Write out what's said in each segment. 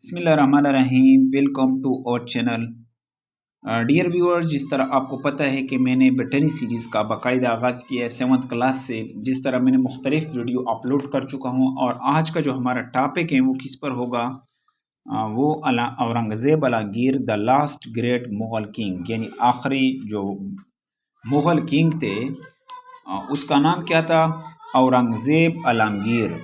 बिस्मिल्लाहिर्रहमानिर्रहीम। Welcome to our channel. Dear viewers, जिस तरह आपको पता है कि मैंने वेटरनरी सीरीज़ का बाकायदा आगाज़ किया है 7th क्लास से। जिस तरह मैंने मुख्तलिफ वीडियो अपलोड कर चुका हूँ और आज का जो हमारा टॉपिक है वो किस पर होगा, वो Aurangzeb Alamgir the last great Mughal king, यानी आखिरी जो मुग़ल किंग थे उसका नाम क्या था? औरंगज़ेब आलमगीर।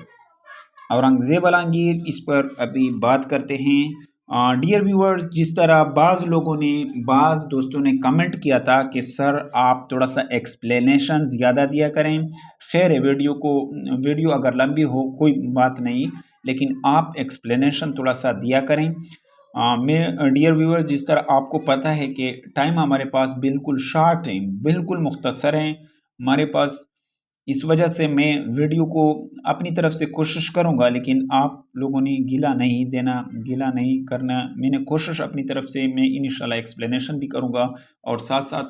औरंगज़ेब आलमगीर, इस पर अभी बात करते हैं। डियर व्यूअर्स, जिस तरह बाज़ दोस्तों ने कमेंट किया था कि सर आप थोड़ा सा एक्सप्लेनेशन ज़्यादा दिया करें। खैर है, वीडियो अगर लंबी हो कोई बात नहीं, लेकिन आप एक्सप्लेनेशन थोड़ा सा दिया करें। मैं डियर व्यूअर्स, जिस तरह आपको पता है कि टाइम हमारे पास बिल्कुल शार्ट है, बिल्कुल मुख्तसर है हमारे पास। इस वजह से मैं वीडियो को अपनी तरफ से कोशिश करूंगा, लेकिन आप लोगों ने गिला नहीं करना। मैंने कोशिश अपनी तरफ से, मैं इंशाल्लाह एक्सप्लेनेशन भी करूंगा और साथ साथ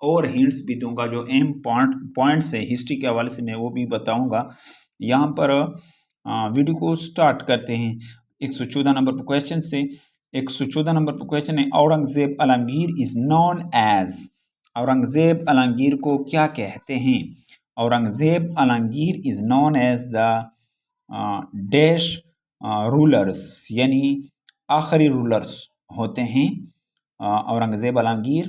और हिंट्स भी दूंगा। जो एम पॉइंट्स है हिस्ट्री के हवाले से मैं वो भी बताऊंगा। यहाँ पर वीडियो को स्टार्ट करते हैं 114 नंबर पर क्वेश्चन से। 114 नंबर पर क्वेश्चन है, Aurangzeb Alamgir is known as. Aurangzeb Alamgir को क्या कहते हैं? Aurangzeb Alamgir is known as the dash rulers, यानी आखिरी रूलर्स होते हैं औरंगज़ेब आलमगीर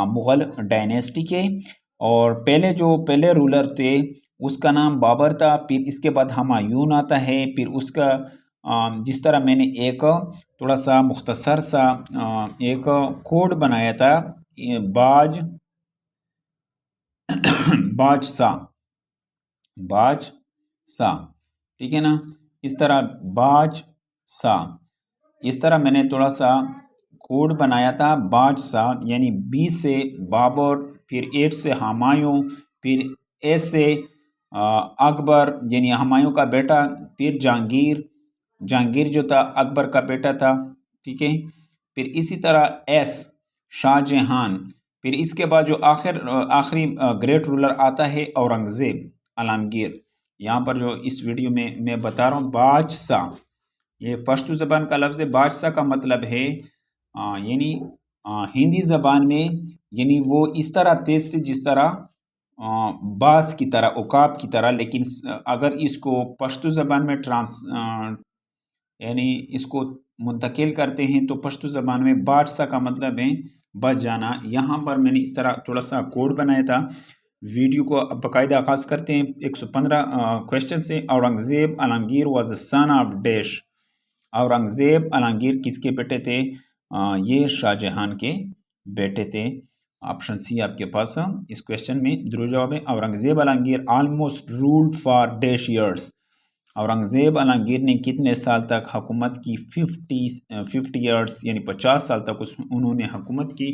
मुग़ल डायनेस्टी के। और पहले रूलर थे उसका नाम बाबर था, फिर इसके बाद हुमायूं आता है, फिर उसका जिस तरह मैंने एक थोड़ा सा मुख्तसर सा एक कोड बनाया था, बाज ठीक है ना। इस तरह मैंने थोड़ा सा कोड बनाया था। बादशाह यानी बी से बाबर, फिर 8 से हुमायूं, फिर ए से अकबर यानी हुमायूं का बेटा, फिर जहांगीर जो था अकबर का बेटा था, ठीक है। फिर इसी तरह एस शाहजहां, फिर इसके बाद जो आखिरी ग्रेट रूलर आता है औरंगज़ेब आलमगीर। यहाँ पर जो इस वीडियो में मैं बता रहा हूँ बादशाह, ये पश्तो ज़बान का लफ्ज़ है। बादशाह का मतलब है यानी हिंदी ज़बान में, यानी वो इस तरह तेज़ थे जिस तरह बास की तरह, उकाब की तरह। लेकिन अगर इसको पश्तो ज़बान में यानी इसको मुंतकिल करते हैं तो पश्तो ज़बान में बादशाह का मतलब है बच जाना। यहाँ पर मैंने इस तरह थोड़ा सा कोड बनाया था। वीडियो को अब बाकायदा आगाज़ करते हैं 115 क्वेश्चन से। Aurangzeb Alamgir was the son of dash. Aurangzeb Alamgir किसके बेटे थे? ये शाहजहां के बेटे थे। ऑप्शन सी आपके पास इस क्वेश्चन में दुरुस्त जवाब है। Aurangzeb Alamgir almost ruled for dash years. Aurangzeb Alamgir ने कितने साल तक हुकूमत की? 50 ईयर्स, यानी 50 साल तक उन्होंने हुकूमत की।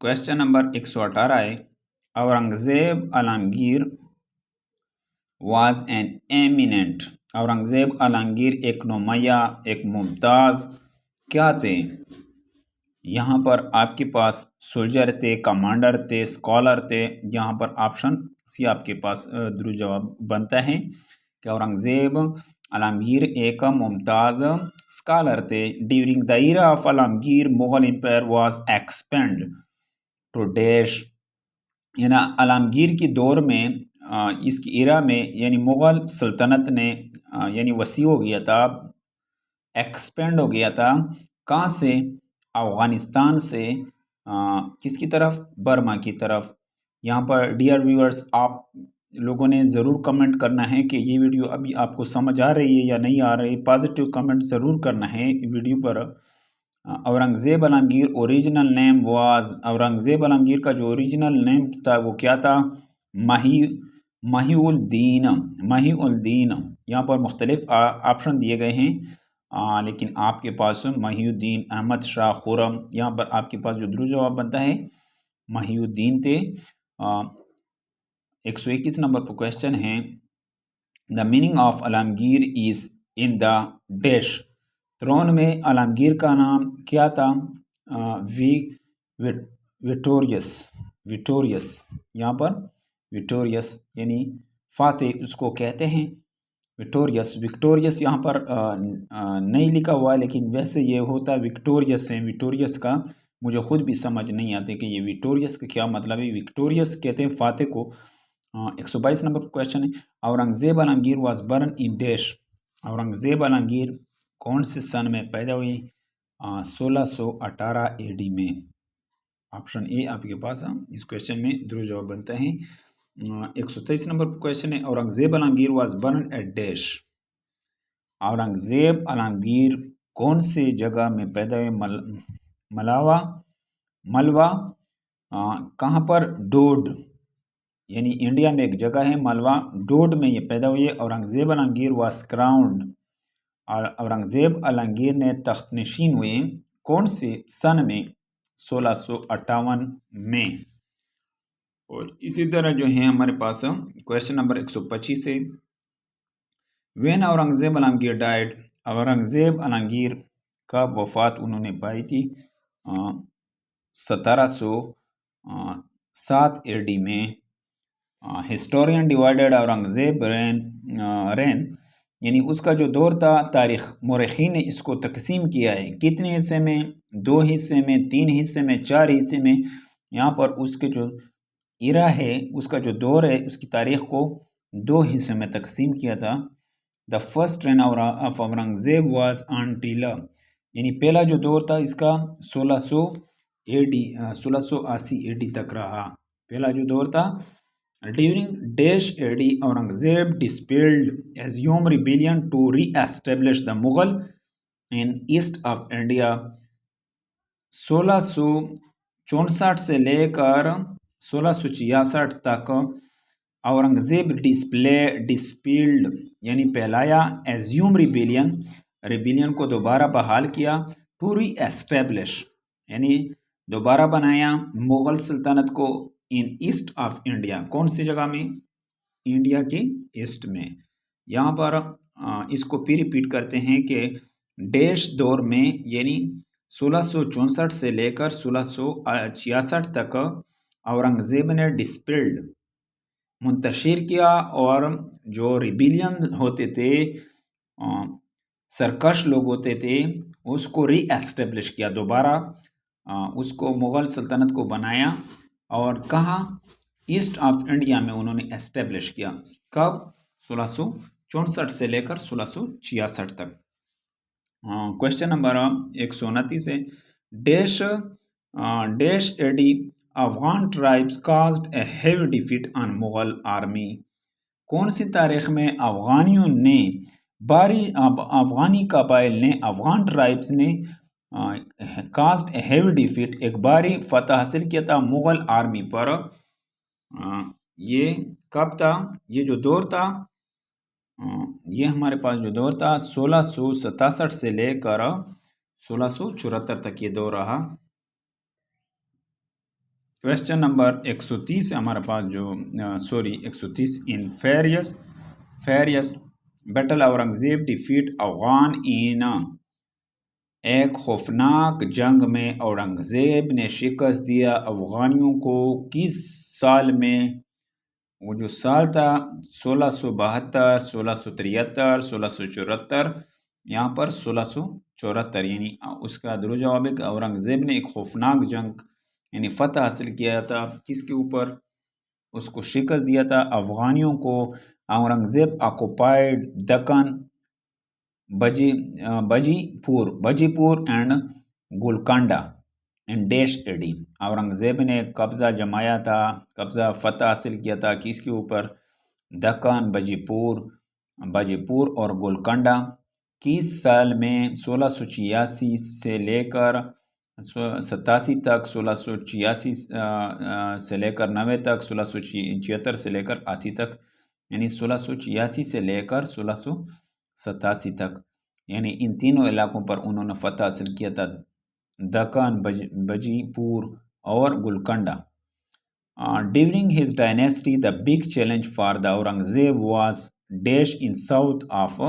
क्वेश्चन नंबर 118 है, Aurangzeb Alamgir was an eminent. Aurangzeb Alamgir एक नुमाया, एक मुमताज़ क्या थे? यहाँ पर आपके पास सोल्जर थे, कमांडर थे, स्कॉलर थे। यहाँ पर ऑप्शन सी आपके पास दुरुस्त जवाब बनता है कि औरंगज़ेब आलमगीर एक मुमताज़ स्कॉलर थे। During the era of Alamgir Mughal empire was expand to dash, यानी आलमगीर की दौर में, इसकी इरा में, यानी मुग़ल सल्तनत ने यानी वसी हो गया था, एक्सपेंड हो गया था। कहाँ से? अफ़गानिस्तान से किसकी तरफ? बर्मा की तरफ। यहाँ पर डियर व्यूअर्स, आप लोगों ने ज़रूर कमेंट करना है कि ये वीडियो अभी आपको समझ आ रही है या नहीं आ रही। पॉजिटिव कमेंट ज़रूर करना है वीडियो पर। Aurangzeb Alamgir original name was. Aurangzeb Alamgir का जो ओरिजिनल नेम था वो क्या था? महीउद्दीन। यहाँ पर मुख्तलिफ ऑप्शन दिए गए हैं, लेकिन आपके पास महीउद्दीन, अहमद शाह खुरम। यहाँ पर आपके पास जो दुरुस्त जवाब बनता है महीउद्दीन थे। 121 नंबर पर क्वेश्चन है, the meaning of Alamgir is in the dash. Throne में आलमगीर का नाम क्या था? विक्टोरियस। यहाँ पर विक्टोरियस यानी फातेह उसको कहते हैं। विक्टोरियस, विक्टोरियस यहाँ पर नहीं लिखा हुआ है, लेकिन वैसे ये होता है विक्टोरियस से। विक्टोरियस का मुझे खुद भी समझ नहीं आते कि ये विक्टोरियस का क्या मतलब है। विक्टोरियस कहते हैं फातेह को। 122 नंबर क्वेश्चन है, Aurangzeb Alamgir was burn in dash. Aurangzeb Alamgir कौन से सन में पैदा हुई? 1618 AD में। ऑप्शन ए आपके पास इस क्वेश्चन में दुरुस्त जवाब बनता है। 123 नंबर क्वेश्चन है, Aurangzeb Alamgir was born at dash. Aurangzeb Alamgir कौन से जगह में पैदा हुए? मलवा। कहाँ पर? डोड, यानी इंडिया में एक जगह है मलवा, डोड में ये पैदा हुए। औरंगजेब आलमगीर वाज क्राउन्ड, और औरंगजेब आलमगीर ने तख्त नशीन हुए कौन से सन में? 1658 में। और इसी तरह जो है हमारे पास क्वेश्चन नंबर 125 है, व्हेन औरंगजेब आलमगीर डाइड। औरंगजेब आलमगीर का वफात उन्होंने पाई थी 1707 AD में। हिस्टोरियन डिवाइडेड औरंगजेब रेन, यानी उसका जो दौर था, तारीख मौरखीन ने इसको तकसीम किया है कितने हिस्से में? 2 हिस्से में, 3 हिस्से में, 4 हिस्से में। यहाँ पर उसके जो इरा है, उसका जो दौर है, उसकी तारीख को 2 हिस्से में तकसीम किया था। The first rain of Aurangzeb was until, यानी पहला जो दौर था इसका 1680 AD तक रहा, पहला जो दौर था। During Dash AD, Aurangzeb dispelled assumed rebellion to re-establish the Mughal in east of India। 1664 से लेकर 1666 तक औरंगजेब डिस्पेल्ड, यानी पहलाया, एज्यूम रिबेलियन को दोबारा बहाल किया, टू री एस्टेब्लिश, यानी दोबारा बनाया मुगल सल्तनत को, इन ईस्ट ऑफ इंडिया, कौन सी जगह में? इंडिया के ईस्ट में। यहाँ पर इसको फिर रिपीट करते हैं कि डैश दौर में, यानी 1664 से लेकर 1666 तक औरंगजेब ने डिस्पेल्ड, मुंतशिर किया, और जो रिबिलियन होते थे, सरकश लोग होते थे, उसको री एस्टेब्लिश किया, दोबारा उसको मुग़ल सल्तनत को बनाया। और कहाँ? ईस्ट ऑफ इंडिया में उन्होंने एस्टेब्लिश किया। कब? 1664 से लेकर 1666 तक। क्वेश्चन नंबर 129 है, dash AD Afghan tribes caused A heavy defeat on Mughal army. कौन सी तारीख में अफगानियों ने अफगानी कबाइल ने, अफगान ट्राइब्स ने कास्ट ए हेवी डिफीट, एक बारी फतह हासिल किया था मुग़ल आर्मी पर। ये कब था? ये जो दौर था, ये हमारे पास जो दौर था 1667 से लेकर 1674 तक ये दौर रहा। क्वेश्चन नंबर 130 है हमारे पास जो 130, in furious battle Aurangzeb defeat Afghan in, एक खौफनाक जंग में औरंगजेब ने शिकस्त दिया अफगानियों को किस साल में? वो जो साल था 1672, 1673, 1674, यहाँ पर 1674, यानी उसका दुरुस्त जवाब है कि औरंगजेब ने एक खौफनाक जंग यानी फतह हासिल किया था, किसके ऊपर? उसको शिकस्त दिया था अफगानियों को। Aurangzeb occupied Deccan, Bijapur and Golconda in dash AD। Aurangzeb ने कब्ज़ा जमाया था, कब्ज़ा फतह हासिल किया था किसके ऊपर? दक्कन, बजीपुर और गोलकोंडा। किस साल में? 1686 से लेकर 87 तक, 1686 से लेकर 90 तक, 1676 से लेकर 80 तक, यानी 1686 से लेकर 1687 तक, यानी इन तीनों इलाकों पर उन्होंने फतह हासिल किया था, दक्कन, बजीपुर और Golconda. During his dynasty the big challenge for the Aurangzeb was dash in south of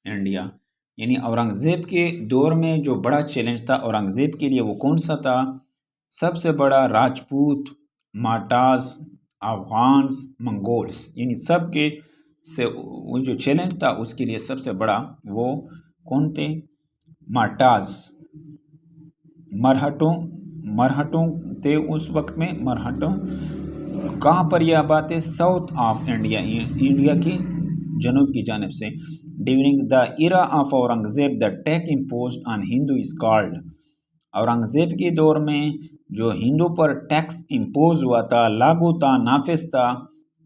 India, यानी औरंगजेब के दौर में जो बड़ा चैलेंज था औरंगजेब के लिए वो कौन सा था? सबसे बड़ा राजपूत, माटास, अफगान्स, मंगोल्स, यानी सब के से वो जो चैलेंज था उसके लिए सबसे बड़ा वो कौन थे? मराठास, मरहटों थे उस वक्त में। मरहटों कहाँ पर यह बात है? साउथ ऑफ इंडिया, इंडिया की जनूब की जानिब से। During the era of Aurangzeb the tax imposed on Hindu is called. Aurangzeb के दौर में जो हिंदू पर टैक्स इम्पोज हुआ था, लागू था, नाफिज था,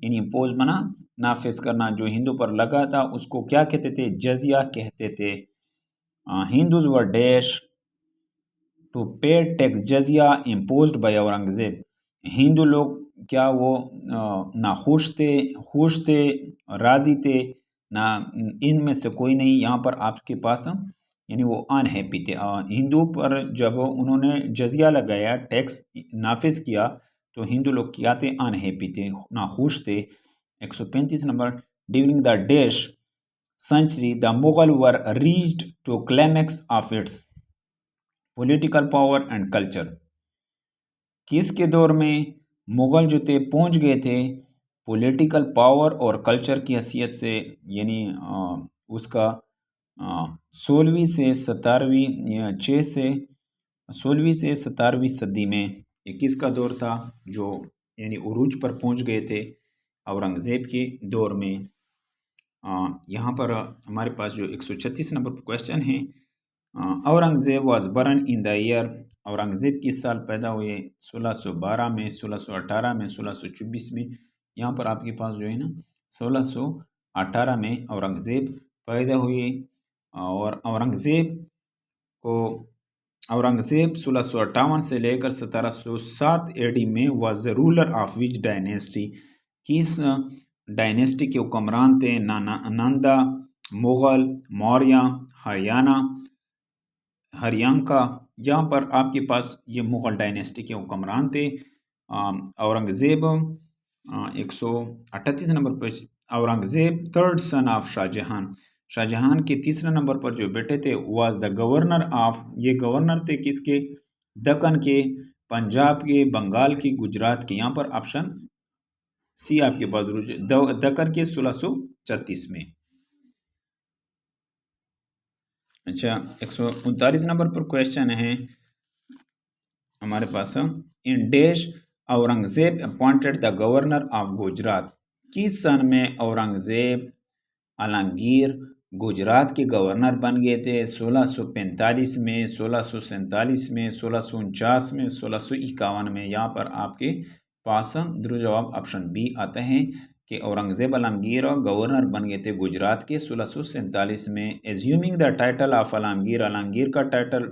इन इम्पोज बना नाफिज करना, जो हिंदू पर लगा था उसको क्या कहते थे? जजिया कहते थे। Hindus were dash to pay tax jizya imposed by Aurangzeb. Hindu लोग क्या वो ना खुश थे, राजी थे ना, इनमें से कोई नहीं। यहाँ पर आपके पास यानी वो अनहैप्पी थे। हिंदू पर जब उन्होंने जजिया लगाया, टैक्स नाफिज किया, तो हिंदू लोग क्या थे? अनहैप्पी थे, ना खुश थे। 135 number, during the dash century the Mughal were reached to climax of its political power and culture. किसके दौर में मुग़ल जो थे पहुंच गए थे पॉलिटिकल पावर और कल्चर की हैसियत से? यानी उसका 16वीं से 17वीं 16वीं से 17वीं सदी में ये किसका दौर था जो यानी उरूज पर पहुंच गए थे? औरंगज़ेब के दौर में। यहाँ पर हमारे पास जो 136 नंबर पर क्वेश्चन है, Aurangzeb was born in the year. Aurangzeb किस साल पैदा हुए? 1612 में, 1618 में, 1624 में। यहाँ पर आपके पास जो है ना 1618 में औरंगज़ेब पैदा हुए। और औरंगज़ेब 1658 से लेकर 1707 एडी में was the ruler of which dynasty. किस डायनेस्टी के हुक्मरान थे? नंदा, मुग़ल, मौर्य, हरियांका। यहाँ पर आपके पास ये मुग़ल डायनेस्टी के हुक्मरान थे। औरंगज़ेब 138 नंबर पर Aurangzeb third son of Shahjahan. Shahjahan के तीसरे नंबर पर जो बेटे थे वाज द गवर्नर ऑफ। ये गवर्नर थे किसके? दक्कन के, पंजाब के, बंगाल के, गुजरात के। यहाँ पर ऑप्शन सी आपके पास दक्कन के 1639 में। अच्छा, 139 नंबर पर क्वेश्चन है हमारे पास, in dash Aurangzeb appointed the governor of Gujarat. किस सन में औरंगज़ेब आलमगीर गुजरात के गवर्नर बन गए थे? 1645 में, 1647 में, 1649 में, 1651 में। यहाँ पर आपके पास जवाब ऑप्शन बी आता है कि औरंगज़ेब आलमगीर गवर्नर बन गए थे गुजरात के 1647 में। Assuming the title of Alamgir, Alamgir का टाइटल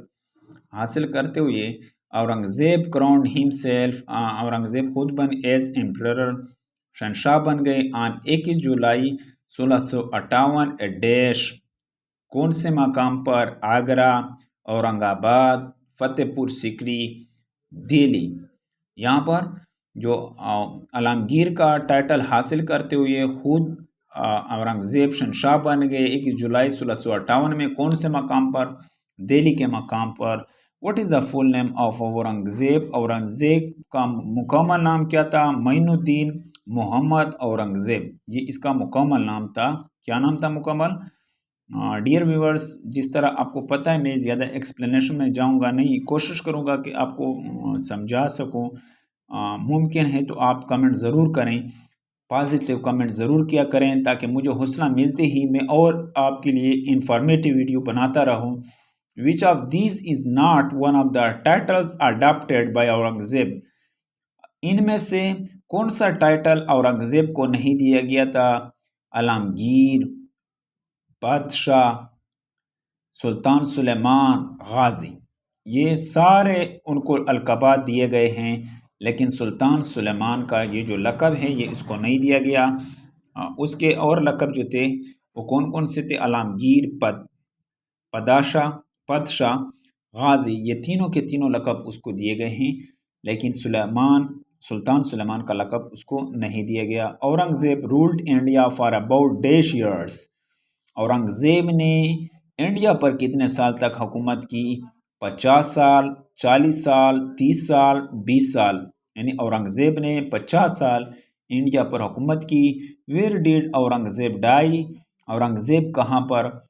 हासिल करते हुए औरंगज़ेब क्राउन्ड हिमसेल्फ, औरंगज़ेब खुद बन एज एम्परर, शहंशाह बन गए ऑन 21 जुलाई 1658 डैश कौन से मकाम पर? आगरा, औरंगाबाद, फतेहपुर सीकरी, दिल्ली। यहाँ पर जो आलमगीर का टाइटल हासिल करते हुए खुद औरंगज़ेब शहंशाह बन गए 21 जुलाई 1658 में। कौन से मकाम पर? दिल्ली के मकाम पर। What is the full name of Aurangzeb? Aurangzeb का मुकम्मल नाम क्या था? मोइनुद्दीन मोहम्मद औरंगज़ेब, ये इसका मुकम्मल नाम था। क्या नाम था मुकम्मल? डियर व्यूअर्स, जिस तरह आपको पता है मैं ज़्यादा एक्सप्लेनेशन में जाऊंगा नहीं, कोशिश करूंगा कि आपको समझा सकूं। मुमकिन है तो आप कमेंट ज़रूर करें, पॉजिटिव कमेंट ज़रूर किया करें ताकि मुझे हौसला मिलते ही मैं और आपके लिए इंफॉर्मेटिव वीडियो बनाता रहूं। Which of these is not one of the titles adopted by Aurangzeb? इनमें से कौन सा टाइटल औरंगज़ेब को नहीं दिया गया था? आलमगीर, बादशाह, सुल्तान सुलेमान, गाजी, ये सारे उनको अलक़ाबात दिए गए हैं, लेकिन सुल्तान सुलेमान का ये जो लक़ब है ये इसको नहीं दिया गया। उसके और लक़ब जो थे वो कौन कौन से थे? आलमगीर, पदशाह, गाजी, ये तीनों के तीनों लक़ब उसको दिए गए हैं, लेकिन सुल्तान सुलेमान का लक़ब उसको नहीं दिया गया। Aurangzeb ruled India for about dash years. Aurangzeb ने इंडिया पर कितने साल तक हुकूमत की? 50 साल, 40 साल, 30 साल, 20 साल। यानी औरंगज़ेब ने 50 साल इंडिया पर हुकूमत की। Where did Aurangzeb die, Aurangzeb कहाँ पर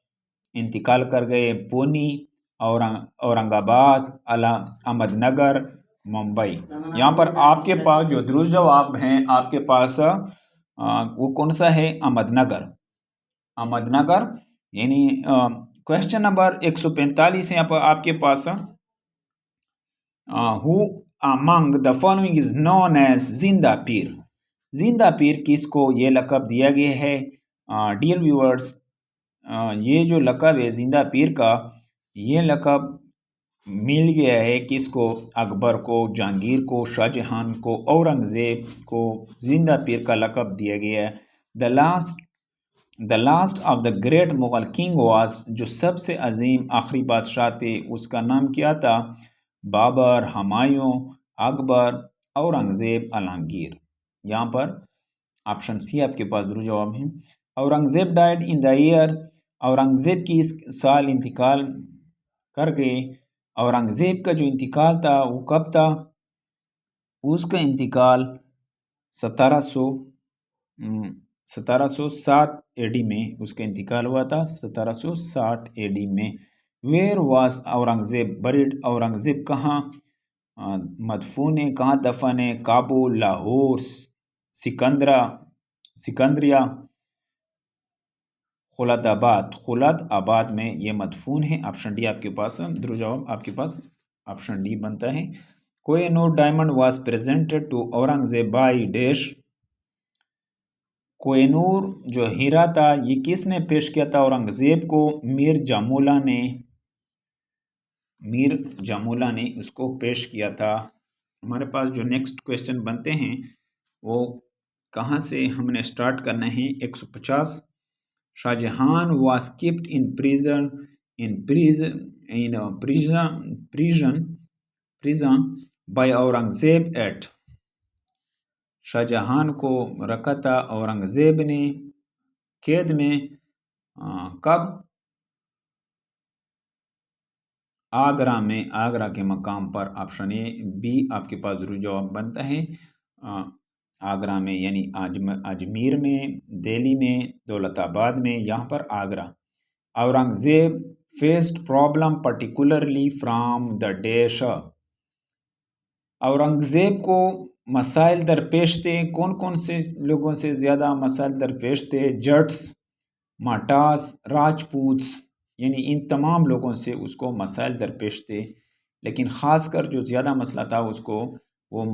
इंतकाल कर गए। पुणे, औरंगाबाद, अहमदनगर, मुंबई। यहाँ पर आपके पास जो दुरुस्त जवाब हैं आपके पास वो कौन सा है, अहमदनगर। अहमदनगर यानी क्वेश्चन नंबर 145 है यहाँ पर आपके पास। Who among the following is known as Zinda Pir. जिंदा पीर किसको ये लक़ब दिया गया है। डियर व्यूअर्स, ये जो लक़ब है जिंदा पीर का, ये लक़ब मिल गया है किसको, अकबर को, जहांगीर को, शाहजहां को, औरंगज़ेब को जिंदा पीर का लक़ब दिया गया है। The last of the great Mughal king was, जो सबसे अजीम आखिरी बादशाह थे उसका नाम क्या था, बाबर, हुमायूं, अकबर, औरंगज़ेब, आलमगीर। यहाँ पर ऑप्शन सी आपके पास दुरुस्त जवाब है। Aurangzeb died in the year, Aurangzeb की इस साल इंतकाल कर गए। औरंगज़ेब का जो इंतकाल था वो कब था, उसका इंतकाल 1707 एडी में उसका इंतकाल हुआ था, 1760 एडी में। Where was Aurangzeb buried, Aurangzeb कहाँ मदफून है, कहाँ दफन है, काबुल, लाहौर, सिकंदरिया, खुलदाबाद में ये मदफून है। ऑप्शन डी आपके पास दुरुस्त जवाब आपके पास ऑप्शन डी बनता है। Kohinoor diamond was presented to Aurangzeb by dash, Kohinoor जो हीरा था ये किसने पेश किया था औरंगज़ेब को, मीर जामूला ने उसको पेश किया था। हमारे पास जो नेक्स्ट क्वेश्चन बनते हैं वो कहाँ से हमने स्टार्ट करना है। 150, Shahjahan was kept in prison by Aurangzeb at, Shahjahan को रखा था औरंगज़ेब ने कैद में कब, आगरा के मकाम पर। ऑप्शन ए बी आपके पास जरूर जवाब बनता है। आगरा में यानी अजमेर में, दिल्ली में, दौलताबाद में, यहाँ पर Agra. Aurangzeb faced problem particularly from the dash, Aurangzeb को मसाइल दरपेश थे, कौन कौन से लोगों से ज़्यादा मसाइल दरपेश थे, जट्स, माटास, राजपूत्स, यानी इन तमाम लोगों से उसको मसाइल दरपेश थे। लेकिन ख़ासकर जो ज़्यादा मसला था उसको वो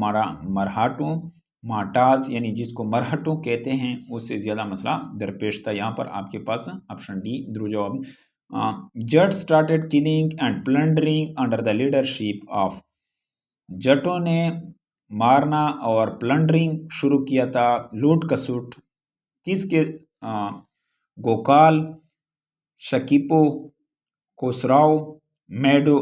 मरहटों, माटास यानी जिसको मरहटों कहते हैं, उससे ज़्यादा मसला दरपेश था। यहाँ पर आपके पास ऑप्शन डी दुरुस्त जवाब। Jat started killing and plundering under the leadership of, जटों ने मारना और प्लंडरिंग शुरू किया था, लूट खसुट किसके, गोकाल, शकीपो, कोसराव,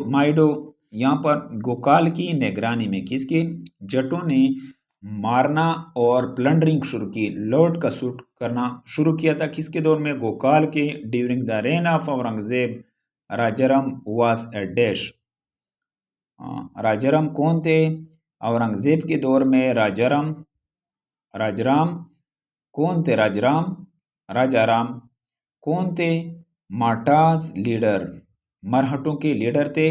माइडो। यहाँ पर गोकाल की निगरानी में किसके, जटों ने मारना और प्लंडरिंग शुरू की, लूट खसुट करना शुरू किया था किसके दौर में, गोकाल के। During the rain of Aurangzeb Rajaram was a dash, Rajaram कौन थे, औरंगज़ेब के दौर में राजाराम कौन थे, राजाराम कौन थे, माटास लीडर, मरहटों के लीडर थे।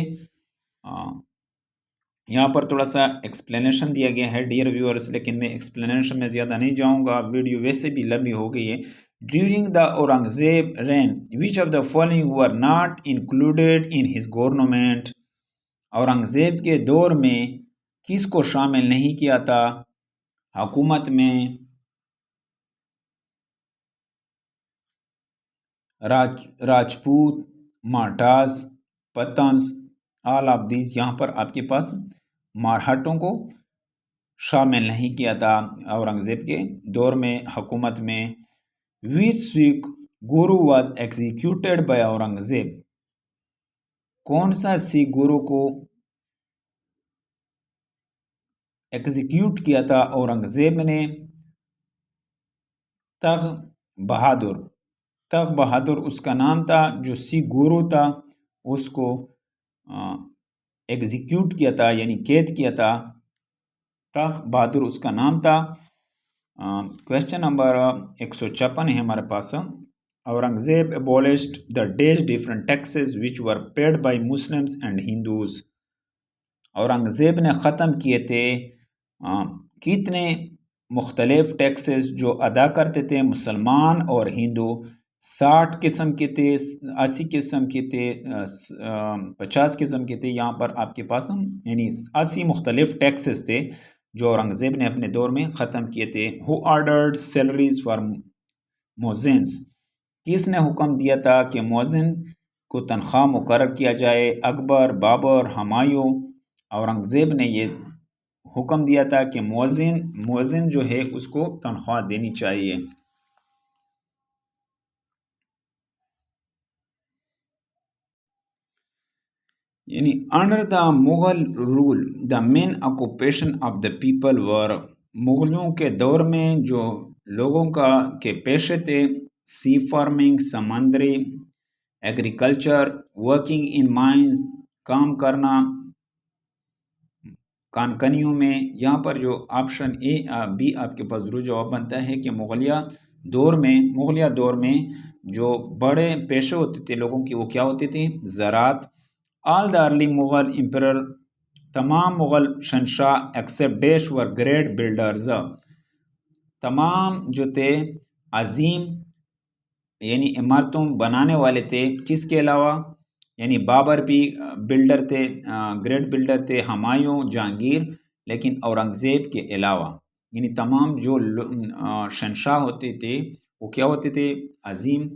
यहाँ पर थोड़ा सा एक्सप्लेनेशन दिया गया है डियर व्यूअर्स, लेकिन मैं एक्सप्लेनेशन में ज़्यादा नहीं जाऊँगा, वीडियो वैसे भी लंबी हो गई है। During the Aurangzeb rain which of the following were not included in his government, Aurangzeb के दौर में किसको शामिल नहीं किया था हुकूमत में, राजपूत, माटास, पतंस, ऑल ऑफ दिस। यहाँ पर आपके पास मरहटों को शामिल नहीं किया था औरंगज़ेब के दौर में हुकूमत में। विच सिख गुरु वाज एग्जीक्यूटेड बाय औरंगज़ेब, कौन सा सिख गुरु को एग्जीक्यूट किया था औरंगज़ेब ने, तग बहादुर उसका नाम था, जो सिख गुरु था उसको एग्जीक्यूट किया था यानी कैद किया था, तग बहादुर उसका नाम था। क्वेश्चन नंबर 156 है हमारे पास। Aurangzeb abolished the dash different taxes which were paid by Muslims and Hindus। Aurangzeb ने ख़त्म किए थे कितने मुख्तलिफ टैक्सेस जो अदा करते थे मुसलमान और हिंदू। 60 किस्म के थे, 80 किस्म के थे, 50 किस्म के थे। यहाँ पर आपके पास यानी 80 मुख्तलिफ टैक्सेस थे जो औरंगज़ेब ने अपने दौर में ख़त्म किए थे। हु ऑर्डर्ड सैलरीज फॉर मोज़िन्स, किसने हुक्म दिया था कि मोज़िन को तनख्वाह मुकर्रर किया जाए? अकबर, बाबर, हुमायूं। औरंगज़ेब ने ये हुक्म दिया था कि मोज़िन जो है उसको तनख्वाह देनी चाहिए। यानी under the Mughal rule the main occupation of the people were, मुगलों के दौर में जो लोगों का के पेशे थे सी फार्मिंग, समंदरी, एग्रीकल्चर, वर्किंग इन माइंस, काम करना कानकनियों में। यहाँ पर जो ऑप्शन ए बी आपके पास जरूर जवाब बनता है कि मुगलिया दौर में जो बड़े पेशे होते थे लोगों की वो क्या होते थे? ज़रात। All the early Mughal emperor, तमाम मुगल शहंशाह except dash were great builders, तमाम जो थे अजीम यानी इमारतों बनाने वाले थे। किसके अलावा? यानी बाबर भी बिल्डर थे, ग्रेट बिल्डर थे, हुमायूं, जहांगीर, लेकिन औरंगज़ेब के अलावा यानी तमाम जो शहंशाह होते थे वो क्या होते थे? अजीम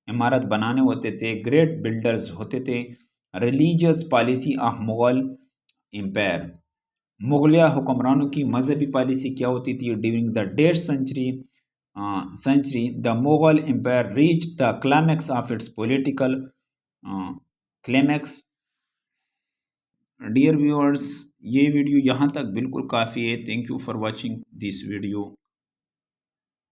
इमारत बनाने होते थे, ग्रेट बिल्डर्स होते थे। Religious policy of Mughal empire, मुगलिया हुक्मरानों की मजहबी पॉलिसी क्या होती थी? During the death century the Mughal empire reached the climax of its political climax। Dear viewers, ये वीडियो यहाँ तक बिल्कुल काफ़ी है। Thank you for watching this video.